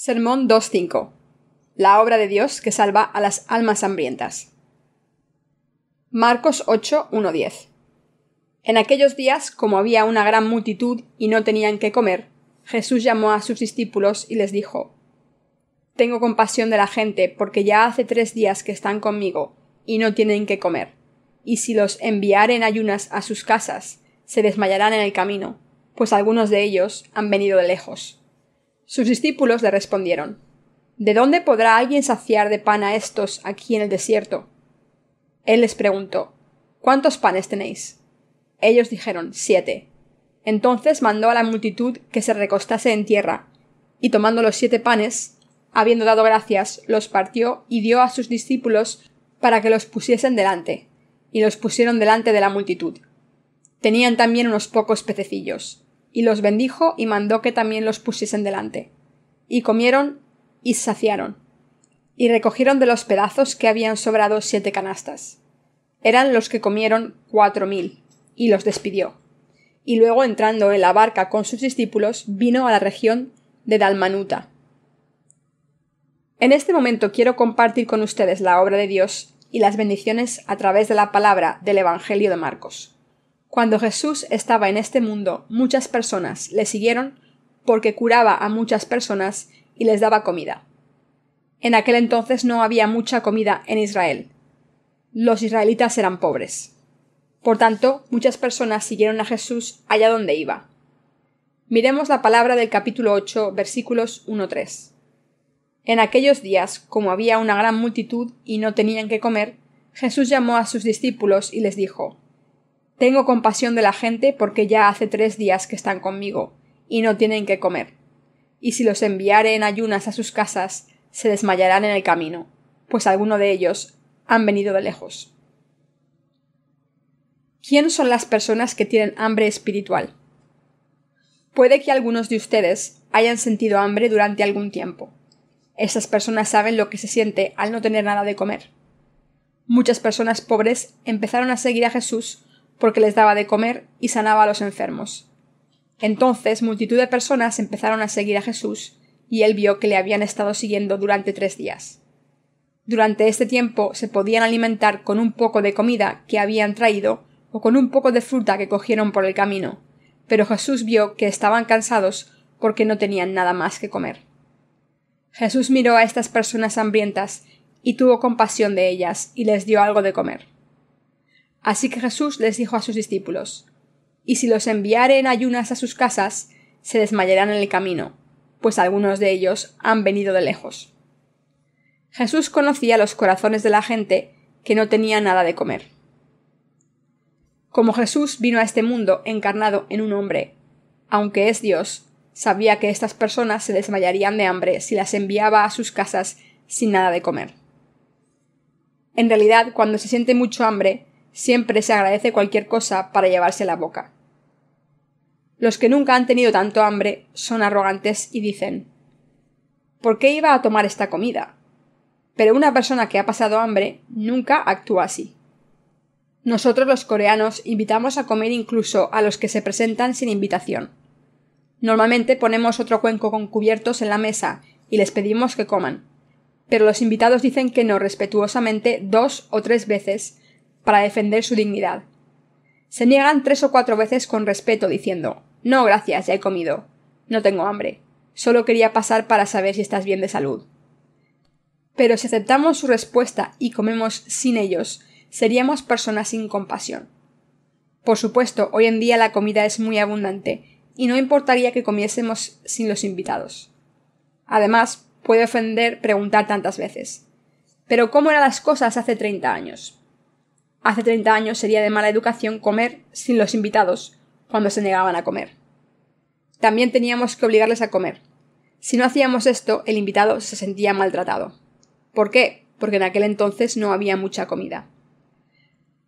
Sermón 2.5. La obra de Dios que salva a las almas hambrientas. Marcos 8.1.10. En aquellos días, como había una gran multitud y no tenían qué comer, Jesús llamó a sus discípulos y les dijo: Tengo compasión de la gente, porque ya hace 3 días que están conmigo y no tienen qué comer. Y si los enviare en ayunas a sus casas, se desmayarán en el camino, pues algunos de ellos han venido de lejos. Sus discípulos le respondieron: ¿De dónde podrá alguien saciar de pan a estos aquí en el desierto? Él les preguntó: ¿Cuántos panes tenéis? Ellos dijeron: 7. Entonces mandó a la multitud que se recostase en tierra, y tomando los 7 panes, habiendo dado gracias, los partió y dio a sus discípulos para que los pusiesen delante, y los pusieron delante de la multitud. Tenían también unos pocos pececillos, y los bendijo y mandó que también los pusiesen delante. Y comieron y se saciaron, y recogieron de los pedazos que habían sobrado 7 canastas. Eran los que comieron 4.000, y los despidió. Y luego, entrando en la barca con sus discípulos, vino a la región de Dalmanuta. En este momento quiero compartir con ustedes la obra de Dios y las bendiciones a través de la palabra del Evangelio de Marcos. Cuando Jesús estaba en este mundo, muchas personas le siguieron porque curaba a muchas personas y les daba comida. En aquel entonces no había mucha comida en Israel. Los israelitas eran pobres. Por tanto, muchas personas siguieron a Jesús allá donde iba. Miremos la palabra del capítulo 8, versículos 1-3. En aquellos días, como había una gran multitud y no tenían qué comer, Jesús llamó a sus discípulos y les dijo: Tengo compasión de la gente, porque ya hace 3 días que están conmigo y no tienen qué comer. Y si los enviare en ayunas a sus casas, se desmayarán en el camino, pues algunos de ellos han venido de lejos. ¿Quién son las personas que tienen hambre espiritual? Puede que algunos de ustedes hayan sentido hambre durante algún tiempo. Esas personas saben lo que se siente al no tener nada de comer. Muchas personas pobres empezaron a seguir a Jesús porque les daba de comer y sanaba a los enfermos. Entonces multitud de personas empezaron a seguir a Jesús y él vio que le habían estado siguiendo durante 3 días. Durante este tiempo se podían alimentar con un poco de comida que habían traído o con un poco de fruta que cogieron por el camino, pero Jesús vio que estaban cansados porque no tenían nada más que comer. Jesús miró a estas personas hambrientas y tuvo compasión de ellas y les dio algo de comer. Así que Jesús les dijo a sus discípulos: Y si los enviare en ayunas a sus casas, se desmayarán en el camino, pues algunos de ellos han venido de lejos. Jesús conocía los corazones de la gente que no tenía nada de comer. Como Jesús vino a este mundo encarnado en un hombre, aunque es Dios, sabía que estas personas se desmayarían de hambre si las enviaba a sus casas sin nada de comer. En realidad, cuando se siente mucho hambre, siempre se agradece cualquier cosa para llevarse a la boca. Los que nunca han tenido tanto hambre son arrogantes y dicen: ¿por qué iba a tomar esta comida? Pero una persona que ha pasado hambre nunca actúa así. Nosotros los coreanos invitamos a comer incluso a los que se presentan sin invitación. Normalmente ponemos otro cuenco con cubiertos en la mesa y les pedimos que coman, pero los invitados dicen que no respetuosamente 2 o 3 veces para defender su dignidad. Se niegan 3 o 4 veces con respeto diciendo: no, gracias, ya he comido. No tengo hambre. Solo quería pasar para saber si estás bien de salud. Pero si aceptamos su respuesta y comemos sin ellos, seríamos personas sin compasión. Por supuesto, hoy en día la comida es muy abundante y no importaría que comiésemos sin los invitados. Además, puede ofender preguntar tantas veces: ¿pero cómo eran las cosas hace 30 años? Hace 30 años sería de mala educación comer sin los invitados cuando se negaban a comer. También teníamos que obligarles a comer. Si no hacíamos esto, el invitado se sentía maltratado. ¿Por qué? Porque en aquel entonces no había mucha comida.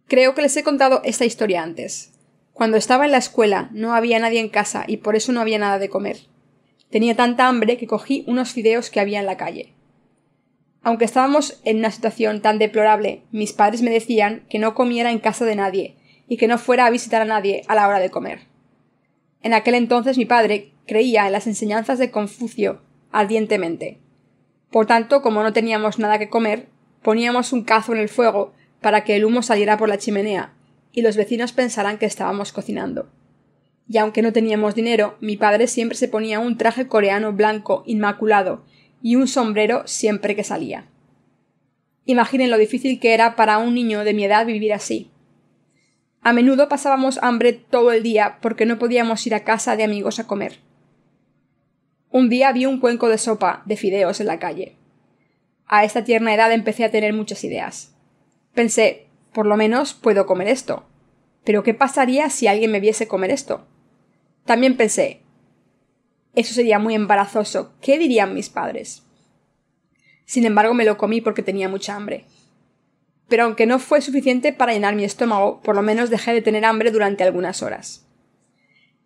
Creo que les he contado esta historia antes. Cuando estaba en la escuela no había nadie en casa y por eso no había nada de comer. Tenía tanta hambre que cogí unos fideos que había en la calle. Aunque estábamos en una situación tan deplorable, mis padres me decían que no comiera en casa de nadie y que no fuera a visitar a nadie a la hora de comer. En aquel entonces mi padre creía en las enseñanzas de Confucio ardientemente. Por tanto, como no teníamos nada que comer, poníamos un cazo en el fuego para que el humo saliera por la chimenea y los vecinos pensaran que estábamos cocinando. Y aunque no teníamos dinero, mi padre siempre se ponía un traje coreano blanco inmaculado y un sombrero siempre que salía. Imaginen lo difícil que era para un niño de mi edad vivir así. A menudo pasábamos hambre todo el día porque no podíamos ir a casa de amigos a comer. Un día vi un cuenco de sopa de fideos en la calle. A esta tierna edad empecé a tener muchas ideas. Pensé, por lo menos puedo comer esto. Pero ¿qué pasaría si alguien me viese comer esto? También pensé, eso sería muy embarazoso. ¿Qué dirían mis padres? Sin embargo, me lo comí porque tenía mucha hambre. Pero aunque no fue suficiente para llenar mi estómago, por lo menos dejé de tener hambre durante algunas horas.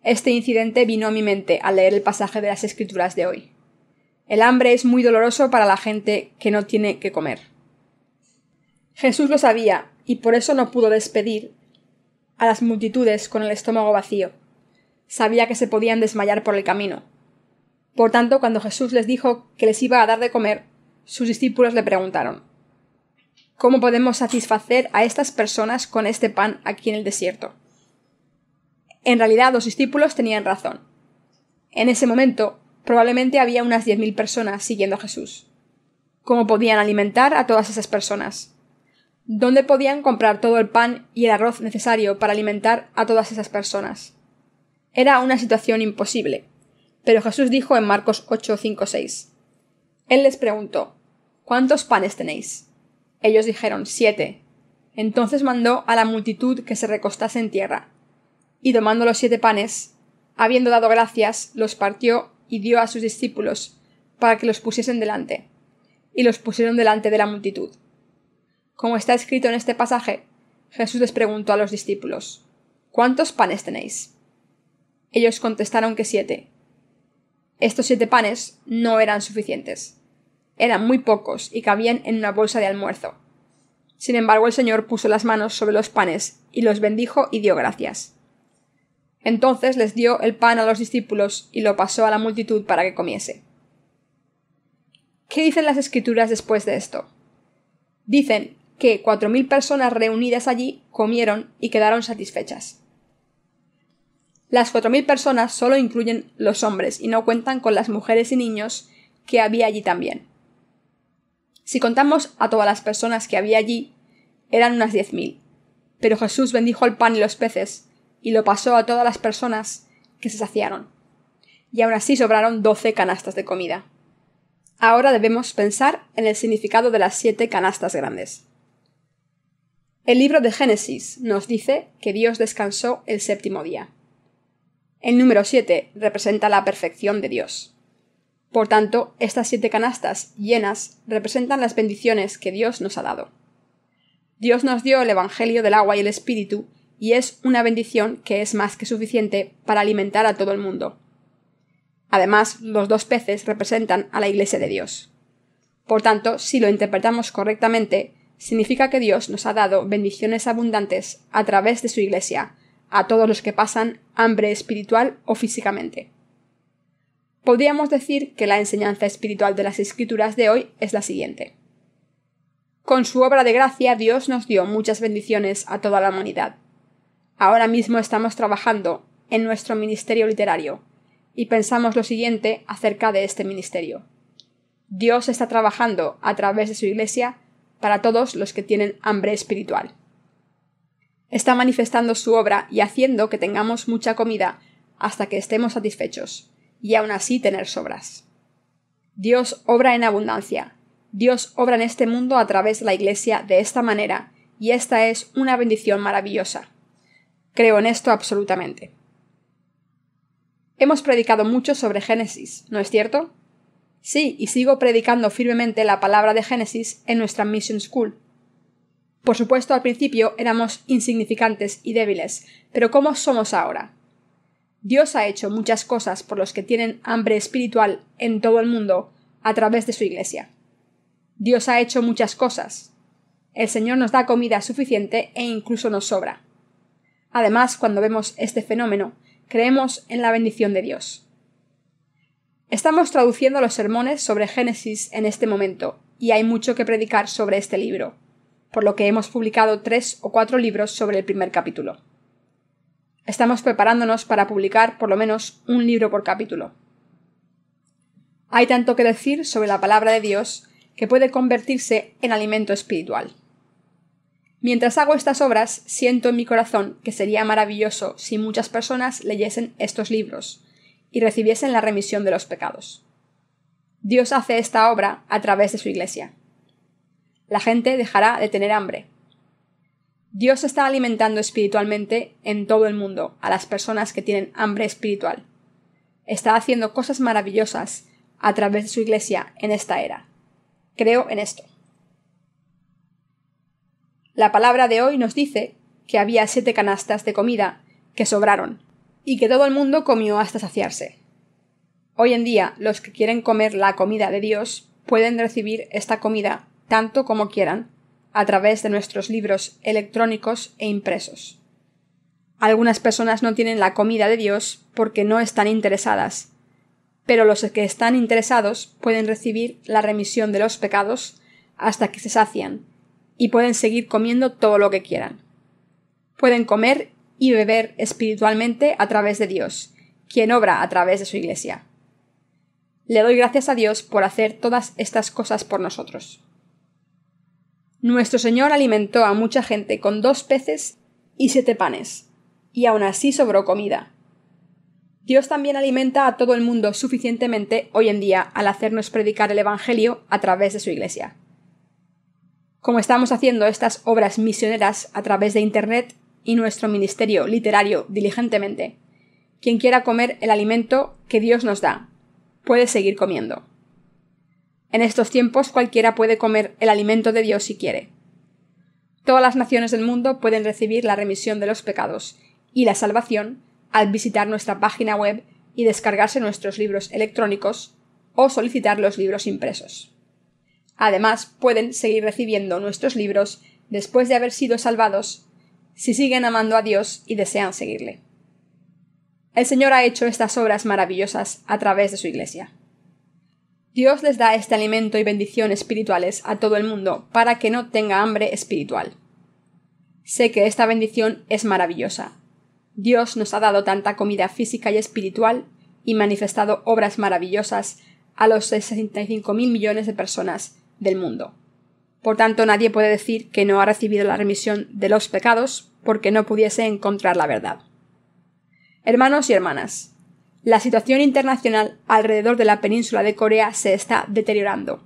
Este incidente vino a mi mente al leer el pasaje de las Escrituras de hoy. El hambre es muy doloroso para la gente que no tiene que comer. Jesús lo sabía y por eso no pudo despedir a las multitudes con el estómago vacío. Sabía que se podían desmayar por el camino. Por tanto, cuando Jesús les dijo que les iba a dar de comer, sus discípulos le preguntaron: ¿cómo podemos satisfacer a estas personas con este pan aquí en el desierto? En realidad, los discípulos tenían razón. En ese momento, probablemente había unas 10.000 personas siguiendo a Jesús. ¿Cómo podían alimentar a todas esas personas? ¿Dónde podían comprar todo el pan y el arroz necesario para alimentar a todas esas personas? Era una situación imposible. Pero Jesús dijo en Marcos 8, 5, 6. Él les preguntó: ¿cuántos panes tenéis? Ellos dijeron: 7. Entonces mandó a la multitud que se recostase en tierra. Y tomando los 7 panes, habiendo dado gracias, los partió y dio a sus discípulos para que los pusiesen delante. Y los pusieron delante de la multitud. Como está escrito en este pasaje, Jesús les preguntó a los discípulos: ¿cuántos panes tenéis? Ellos contestaron que 7. Estos 7 panes no eran suficientes. Eran muy pocos y cabían en una bolsa de almuerzo. Sin embargo, el Señor puso las manos sobre los panes y los bendijo y dio gracias. Entonces les dio el pan a los discípulos y lo pasó a la multitud para que comiese. ¿Qué dicen las Escrituras después de esto? Dicen que 4.000 personas reunidas allí comieron y quedaron satisfechas. Las 4.000 personas solo incluyen los hombres y no cuentan con las mujeres y niños que había allí también. Si contamos a todas las personas que había allí, eran unas 10.000. Pero Jesús bendijo el pan y los peces y lo pasó a todas las personas que se saciaron. Y aún así sobraron 12 canastas de comida. Ahora debemos pensar en el significado de las 7 canastas grandes. El libro de Génesis nos dice que Dios descansó el 7º día. El número 7 representa la perfección de Dios. Por tanto, estas 7 canastas llenas representan las bendiciones que Dios nos ha dado. Dios nos dio el Evangelio del agua y el Espíritu, y es una bendición que es más que suficiente para alimentar a todo el mundo. Además, los 2 peces representan a la Iglesia de Dios. Por tanto, si lo interpretamos correctamente, significa que Dios nos ha dado bendiciones abundantes a través de su Iglesia, a todos los que pasan hambre espiritual o físicamente. Podríamos decir que la enseñanza espiritual de las Escrituras de hoy es la siguiente. Con su obra de gracia, Dios nos dio muchas bendiciones a toda la humanidad. Ahora mismo estamos trabajando en nuestro ministerio literario y pensamos lo siguiente acerca de este ministerio. Dios está trabajando a través de su Iglesia para todos los que tienen hambre espiritual. Está manifestando su obra y haciendo que tengamos mucha comida hasta que estemos satisfechos, y aún así tener sobras. Dios obra en abundancia. Dios obra en este mundo a través de la Iglesia de esta manera, y esta es una bendición maravillosa. Creo en esto absolutamente. Hemos predicado mucho sobre Génesis, ¿no es cierto? Sí, y sigo predicando firmemente la palabra de Génesis en nuestra Mission School. Por supuesto, al principio éramos insignificantes y débiles, pero ¿cómo somos ahora? Dios ha hecho muchas cosas por los que tienen hambre espiritual en todo el mundo a través de su Iglesia. Dios ha hecho muchas cosas. El Señor nos da comida suficiente e incluso nos sobra. Además, cuando vemos este fenómeno, creemos en la bendición de Dios. Estamos traduciendo los sermones sobre Génesis en este momento, y hay mucho que predicar sobre este libro, por lo que hemos publicado 3 o 4 libros sobre el primer capítulo. Estamos preparándonos para publicar por lo menos un libro por capítulo. Hay tanto que decir sobre la palabra de Dios que puede convertirse en alimento espiritual. Mientras hago estas obras, siento en mi corazón que sería maravilloso si muchas personas leyesen estos libros y recibiesen la remisión de los pecados. Dios hace esta obra a través de su Iglesia. La gente dejará de tener hambre. Dios está alimentando espiritualmente en todo el mundo a las personas que tienen hambre espiritual. Está haciendo cosas maravillosas a través de su Iglesia en esta era. Creo en esto. La palabra de hoy nos dice que había 7 canastas de comida que sobraron y que todo el mundo comió hasta saciarse. Hoy en día, los que quieren comer la comida de Dios pueden recibir esta comida tanto como quieran a través de nuestros libros electrónicos e impresos. Algunas personas no tienen la comida de Dios porque no están interesadas, pero los que están interesados pueden recibir la remisión de los pecados hasta que se sacian y pueden seguir comiendo todo lo que quieran. Pueden comer y beber espiritualmente a través de Dios, quien obra a través de su Iglesia. Le doy gracias a Dios por hacer todas estas cosas por nosotros. Nuestro Señor alimentó a mucha gente con 2 peces y 7 panes, y aún así sobró comida. Dios también alimenta a todo el mundo suficientemente hoy en día al hacernos predicar el Evangelio a través de su Iglesia. Como estamos haciendo estas obras misioneras a través de Internet y nuestro ministerio literario diligentemente, quien quiera comer el alimento que Dios nos da, puede seguir comiendo. En estos tiempos cualquiera puede comer el alimento de Dios si quiere. Todas las naciones del mundo pueden recibir la remisión de los pecados y la salvación al visitar nuestra página web y descargarse nuestros libros electrónicos o solicitar los libros impresos. Además, pueden seguir recibiendo nuestros libros después de haber sido salvados si siguen amando a Dios y desean seguirle. El Señor ha hecho estas obras maravillosas a través de su Iglesia. Dios les da este alimento y bendición espirituales a todo el mundo para que no tenga hambre espiritual. Sé que esta bendición es maravillosa. Dios nos ha dado tanta comida física y espiritual y manifestado obras maravillosas a los 65.000 millones de personas del mundo. Por tanto, nadie puede decir que no ha recibido la remisión de los pecados porque no pudiese encontrar la verdad. Hermanos y hermanas, la situación internacional alrededor de la península de Corea se está deteriorando.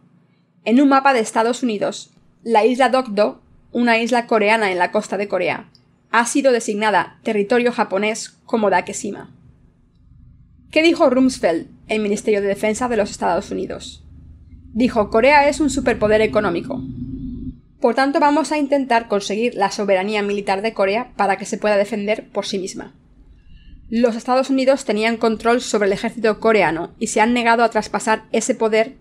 En un mapa de Estados Unidos, la isla Dokdo, una isla coreana en la costa de Corea, ha sido designada territorio japonés como Dakeshima. ¿Qué dijo Rumsfeld, el Ministerio de Defensa de los Estados Unidos? Dijo: Corea es un superpoder económico. Por tanto, vamos a intentar conseguir la soberanía militar de Corea para que se pueda defender por sí misma. Los Estados Unidos tenían control sobre el ejército coreano y se han negado a traspasar ese poder,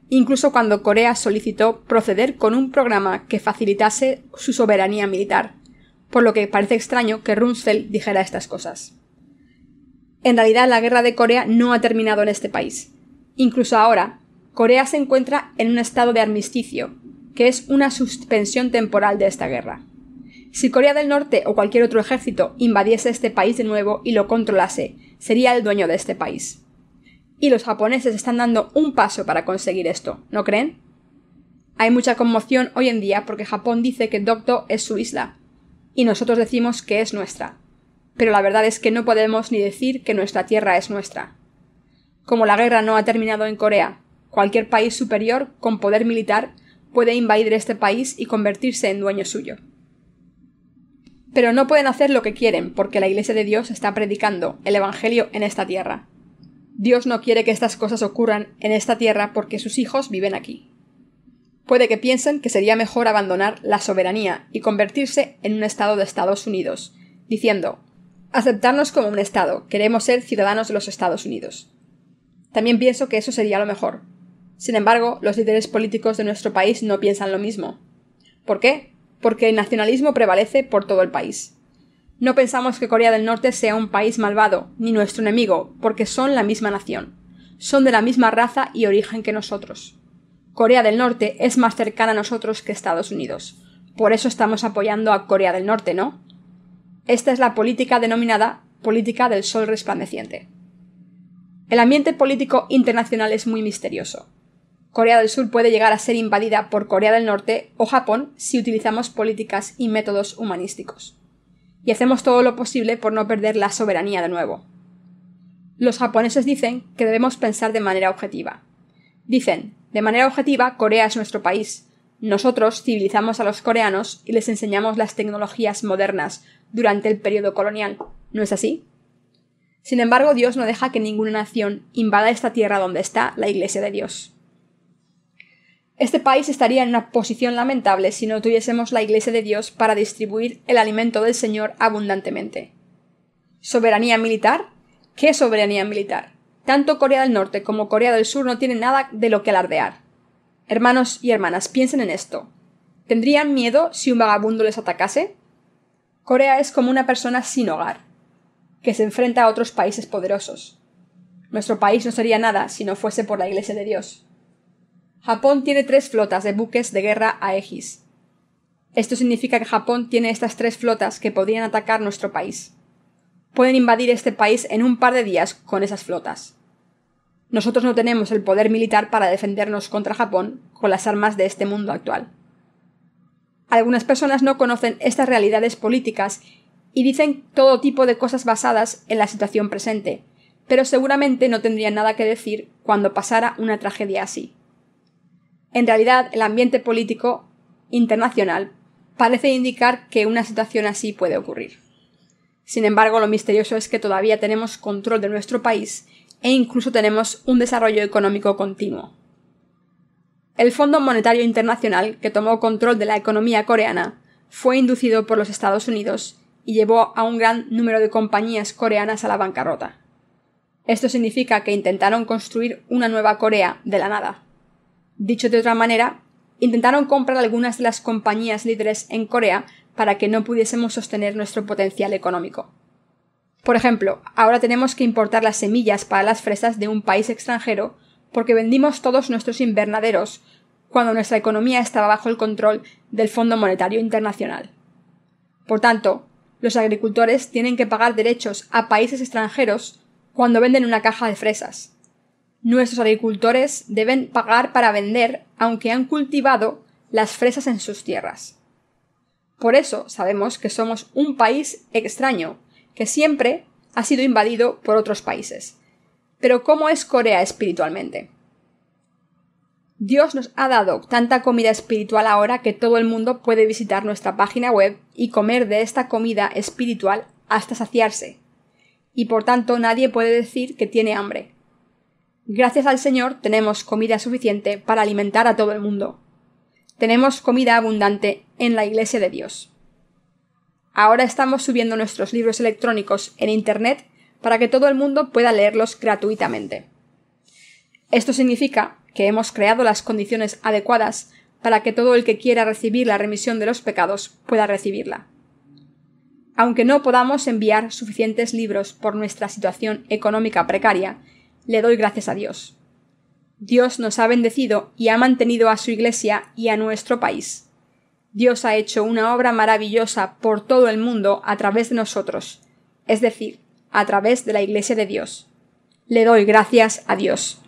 incluso cuando Corea solicitó proceder con un programa que facilitase su soberanía militar, por lo que parece extraño que Rumsfeld dijera estas cosas. En realidad, la guerra de Corea no ha terminado en este país. Incluso ahora, Corea se encuentra en un estado de armisticio, que es una suspensión temporal de esta guerra. Si Corea del Norte o cualquier otro ejército invadiese este país de nuevo y lo controlase, sería el dueño de este país. Y los japoneses están dando un paso para conseguir esto, ¿no creen? Hay mucha conmoción hoy en día porque Japón dice que Dokdo es su isla, y nosotros decimos que es nuestra. Pero la verdad es que no podemos ni decir que nuestra tierra es nuestra. Como la guerra no ha terminado en Corea, cualquier país superior con poder militar puede invadir este país y convertirse en dueño suyo. Pero no pueden hacer lo que quieren porque la Iglesia de Dios está predicando el Evangelio en esta tierra. Dios no quiere que estas cosas ocurran en esta tierra porque sus hijos viven aquí. Puede que piensen que sería mejor abandonar la soberanía y convertirse en un estado de Estados Unidos, diciendo: aceptarnos como un estado, queremos ser ciudadanos de los Estados Unidos. También pienso que eso sería lo mejor. Sin embargo, los líderes políticos de nuestro país no piensan lo mismo. ¿Por qué? Porque el nacionalismo prevalece por todo el país. No pensamos que Corea del Norte sea un país malvado, ni nuestro enemigo, porque son la misma nación. son de la misma raza y origen que nosotros. Corea del Norte es más cercana a nosotros que Estados Unidos. Por eso estamos apoyando a Corea del Norte, ¿no? Esta es la política denominada política del sol resplandeciente. El ambiente político internacional es muy misterioso. Corea del Sur puede llegar a ser invadida por Corea del Norte o Japón si utilizamos políticas y métodos humanísticos. Y hacemos todo lo posible por no perder la soberanía de nuevo. Los japoneses dicen que debemos pensar de manera objetiva. Dicen, de manera objetiva, Corea es nuestro país. Nosotros civilizamos a los coreanos y les enseñamos las tecnologías modernas durante el periodo colonial. ¿No es así? Sin embargo, Dios no deja que ninguna nación invada esta tierra donde está la Iglesia de Dios. Este país estaría en una posición lamentable si no tuviésemos la Iglesia de Dios para distribuir el alimento del Señor abundantemente. ¿Soberanía militar? ¿Qué soberanía militar? Tanto Corea del Norte como Corea del Sur no tienen nada de lo que alardear. Hermanos y hermanas, piensen en esto. ¿Tendrían miedo si un vagabundo les atacase? Corea es como una persona sin hogar, que se enfrenta a otros países poderosos. Nuestro país no sería nada si no fuese por la Iglesia de Dios. Japón tiene 3 flotas de buques de guerra Aegis. Esto significa que Japón tiene estas 3 flotas que podrían atacar nuestro país. Pueden invadir este país en un par de días con esas flotas. Nosotros no tenemos el poder militar para defendernos contra Japón con las armas de este mundo actual. Algunas personas no conocen estas realidades políticas y dicen todo tipo de cosas basadas en la situación presente, pero seguramente no tendrían nada que decir cuando pasara una tragedia así. En realidad, el ambiente político internacional parece indicar que una situación así puede ocurrir. Sin embargo, lo misterioso es que todavía tenemos control de nuestro país e incluso tenemos un desarrollo económico continuo. El Fondo Monetario Internacional, que tomó control de la economía coreana, fue inducido por los Estados Unidos y llevó a un gran número de compañías coreanas a la bancarrota. Esto significa que intentaron construir una nueva Corea de la nada. Dicho de otra manera, intentaron comprar algunas de las compañías líderes en Corea para que no pudiésemos sostener nuestro potencial económico. Por ejemplo, ahora tenemos que importar las semillas para las fresas de un país extranjero porque vendimos todos nuestros invernaderos cuando nuestra economía estaba bajo el control del Fondo Monetario Internacional. Por tanto, los agricultores tienen que pagar derechos a países extranjeros cuando venden una caja de fresas. Nuestros agricultores deben pagar para vender aunque han cultivado las fresas en sus tierras. Por eso sabemos que somos un país extraño, que siempre ha sido invadido por otros países. Pero ¿cómo es Corea espiritualmente? Dios nos ha dado tanta comida espiritual ahora que todo el mundo puede visitar nuestra página web y comer de esta comida espiritual hasta saciarse. Y por tanto nadie puede decir que tiene hambre. Gracias al Señor tenemos comida suficiente para alimentar a todo el mundo. Tenemos comida abundante en la Iglesia de Dios. Ahora estamos subiendo nuestros libros electrónicos en Internet para que todo el mundo pueda leerlos gratuitamente. Esto significa que hemos creado las condiciones adecuadas para que todo el que quiera recibir la remisión de los pecados pueda recibirla. Aunque no podamos enviar suficientes libros por nuestra situación económica precaria, le doy gracias a Dios. Dios nos ha bendecido y ha mantenido a su Iglesia y a nuestro país. Dios ha hecho una obra maravillosa por todo el mundo a través de nosotros, es decir, a través de la Iglesia de Dios. Le doy gracias a Dios.